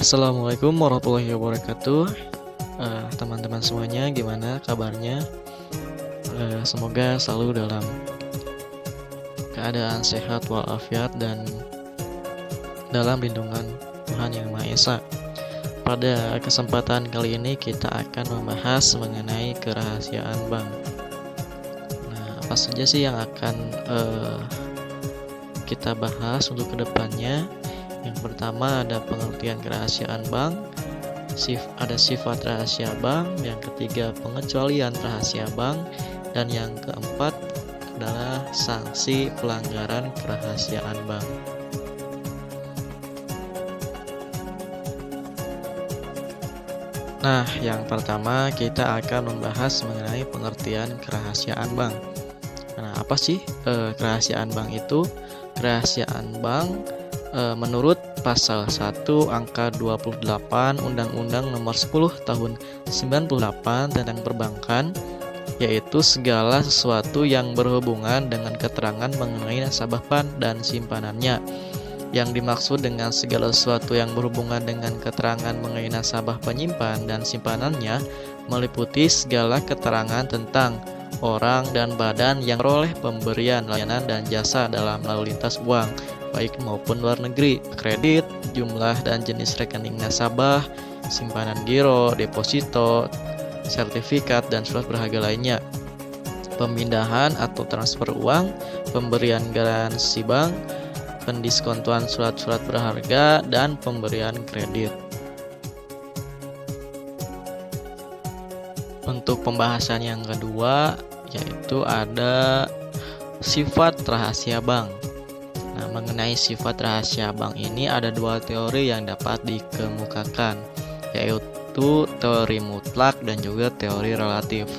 Assalamualaikum warahmatullahi wabarakatuh. Teman-teman semuanya, gimana kabarnya? Semoga selalu dalam keadaan sehat walafiat dan dalam lindungan Tuhan Yang Maha Esa. Pada kesempatan kali ini kita akan membahas mengenai kerahasiaan bank. Nah, apa saja sih yang akan kita bahas untuk kedepannya? Yang pertama ada pengertian kerahasiaan bank, ada sifat rahasia bank, yang ketiga pengecualian rahasia bank, dan yang keempat adalah sanksi pelanggaran kerahasiaan bank. Nah, yang pertama kita akan membahas mengenai pengertian kerahasiaan bank. Nah, apa sih kerahasiaan bank itu? Kerahasiaan bank menurut pasal 1 angka 28 Undang-Undang Nomor 10 Tahun 98 tentang perbankan, yaitu segala sesuatu yang berhubungan dengan keterangan mengenai nasabah dan simpanannya. Yang dimaksud dengan segala sesuatu yang berhubungan dengan keterangan mengenai nasabah penyimpan dan simpanannya meliputi segala keterangan tentang orang dan badan yang memperoleh pemberian layanan dan jasa dalam lalu lintas uang, baik maupun luar negeri, kredit, jumlah dan jenis rekening nasabah, simpanan giro, deposito, sertifikat, dan surat berharga lainnya, pemindahan atau transfer uang, pemberian garansi bank, pendiskontuan surat-surat berharga, dan pemberian kredit. Untuk pembahasan yang kedua, yaitu ada sifat rahasia bank. Nah, mengenai sifat rahasia bank ini ada dua teori yang dapat dikemukakan, yaitu teori mutlak dan juga teori relatif.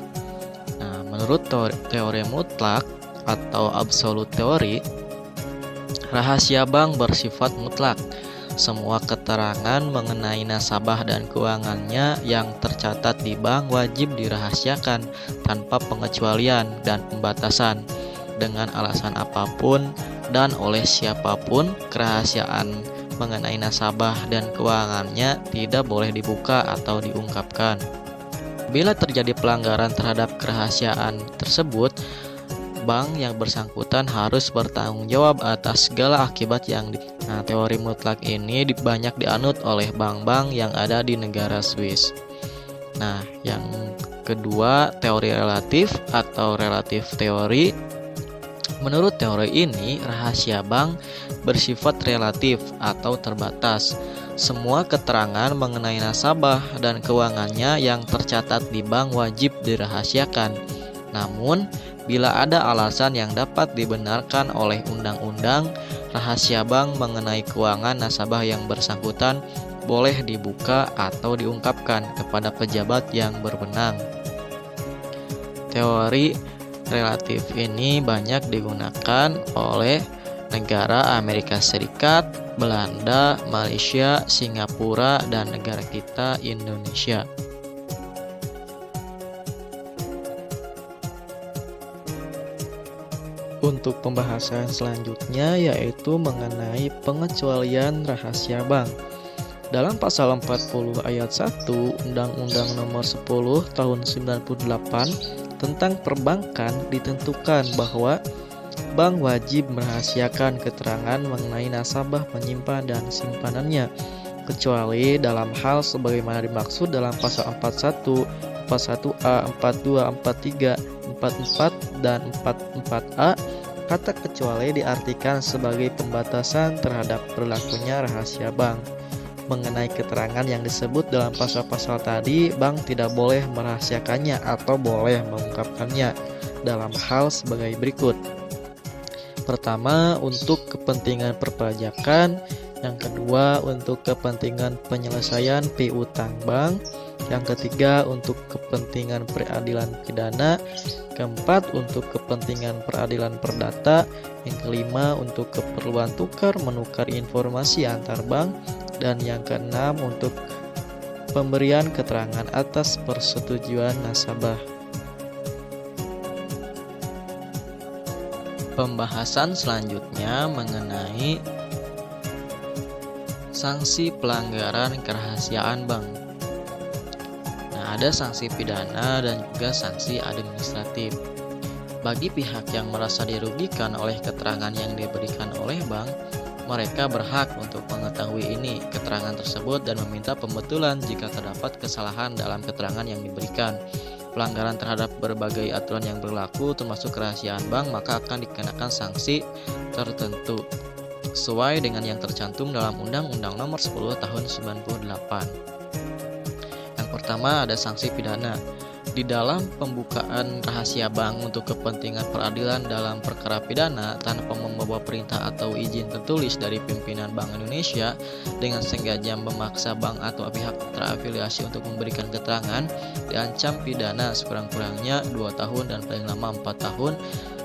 Nah, menurut teori mutlak atau absolute teori, rahasia bank bersifat mutlak. Semua keterangan mengenai nasabah dan keuangannya yang tercatat di bank wajib dirahasiakan tanpa pengecualian dan pembatasan. Dengan alasan apapun dan oleh siapapun, kerahasiaan mengenai nasabah dan keuangannya tidak boleh dibuka atau diungkapkan. Bila terjadi pelanggaran terhadap kerahasiaan tersebut, bank yang bersangkutan harus bertanggung jawab atas segala akibat yang Nah, teori mutlak ini banyak dianut oleh bank-bank yang ada di negara Swiss. Nah, yang kedua, teori relatif atau relatif teori. Menurut teori ini, rahasia bank bersifat relatif atau terbatas. Semua keterangan mengenai nasabah dan keuangannya yang tercatat di bank wajib dirahasiakan. Namun, bila ada alasan yang dapat dibenarkan oleh undang-undang, rahasia bank mengenai keuangan nasabah yang bersangkutan boleh dibuka atau diungkapkan kepada pejabat yang berwenang. Teori relatif ini banyak digunakan oleh negara Amerika Serikat, Belanda, Malaysia, Singapura, dan negara kita Indonesia. Untuk pembahasan selanjutnya yaitu mengenai pengecualian rahasia bank. Dalam pasal 40 ayat 1 Undang-Undang Nomor 10 Tahun 98 tentang perbankan ditentukan bahwa bank wajib merahasiakan keterangan mengenai nasabah, penyimpan, dan simpanannya, kecuali dalam hal sebagaimana dimaksud dalam pasal 41, 41A, 42, 43, 44, dan 44A. Kata kecuali diartikan sebagai pembatasan terhadap berlakunya rahasia bank. Mengenai keterangan yang disebut dalam pasal-pasal tadi, bank tidak boleh merahasiakannya atau boleh mengungkapkannya dalam hal sebagai berikut. Pertama, untuk kepentingan perpajakan. Yang kedua, untuk kepentingan penyelesaian piutang bank. Yang ketiga, untuk kepentingan peradilan pidana. Keempat, untuk kepentingan peradilan perdata. Yang kelima, untuk keperluan tukar menukar informasi antar bank. Dan yang keenam, untuk pemberian keterangan atas persetujuan nasabah. Pembahasan selanjutnya mengenai sanksi pelanggaran kerahasiaan bank. Nah, ada sanksi pidana dan juga sanksi administratif. Bagi pihak yang merasa dirugikan oleh keterangan yang diberikan oleh bank, mereka berhak untuk mengetahui keterangan tersebut dan meminta pembetulan jika terdapat kesalahan dalam keterangan yang diberikan. Pelanggaran terhadap berbagai aturan yang berlaku termasuk kerahasiaan bank maka akan dikenakan sanksi tertentu sesuai dengan yang tercantum dalam Undang-Undang Nomor 10 Tahun 98. Yang pertama ada sanksi pidana. Di dalam pembukaan rahasia bank untuk kepentingan peradilan dalam perkara pidana tanpa membawa perintah atau izin tertulis dari pimpinan Bank Indonesia dengan sengaja memaksa bank atau pihak terafiliasi untuk memberikan keterangan diancam pidana sekurang-kurangnya 2 tahun dan paling lama 4 tahun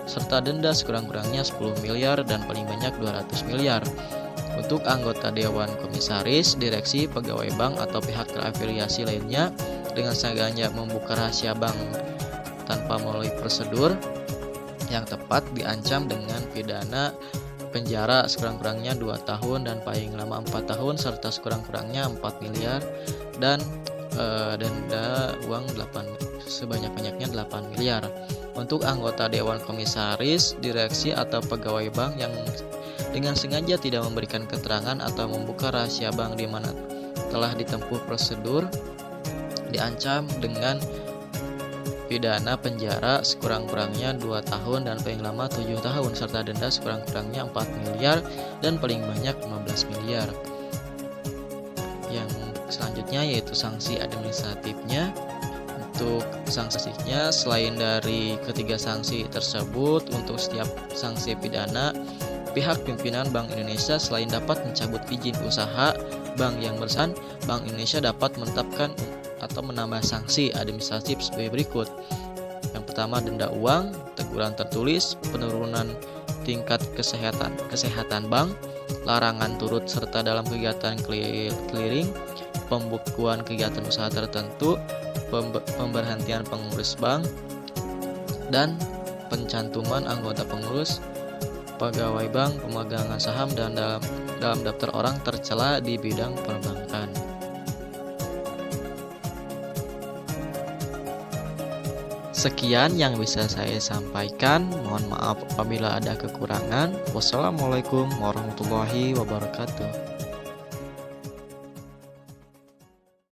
serta denda sekurang-kurangnya 10 miliar dan paling banyak 200 miliar. Untuk anggota Dewan Komisaris, Direksi, Pegawai Bank atau pihak terafiliasi lainnya dengan sengaja membuka rahasia bank tanpa melalui prosedur yang tepat diancam dengan pidana penjara sekurang-kurangnya 2 tahun dan paling lama 4 tahun serta sekurang-kurangnya 4 miliar dan denda uang sebanyak-banyaknya 8 miliar. Untuk anggota Dewan Komisaris, Direksi atau Pegawai Bank yang dengan sengaja tidak memberikan keterangan atau membuka rahasia bank di mana telah ditempuh prosedur diancam dengan pidana penjara sekurang-kurangnya 2 tahun dan paling lama 7 tahun serta denda sekurang-kurangnya 4 miliar dan paling banyak 15 miliar. Yang selanjutnya yaitu sanksi administratifnya. Untuk sanksinya selain dari ketiga sanksi tersebut, untuk setiap sanksi pidana pihak pimpinan Bank Indonesia selain dapat mencabut izin usaha bank yang bersangkutan, Bank Indonesia dapat menetapkan atau menambah sanksi administratif sebagai berikut. Yang pertama denda uang, teguran tertulis, penurunan tingkat kesehatan bank, larangan turut serta dalam kegiatan clearing, pembukuan kegiatan usaha tertentu, pemberhentian pengurus bank, dan pencantuman anggota pengurus, pegawai bank, pemegangan saham dan dalam daftar orang tercela di bidang perbankan. Sekian yang bisa saya sampaikan. Mohon maaf apabila ada kekurangan. Wassalamualaikum warahmatullahi wabarakatuh.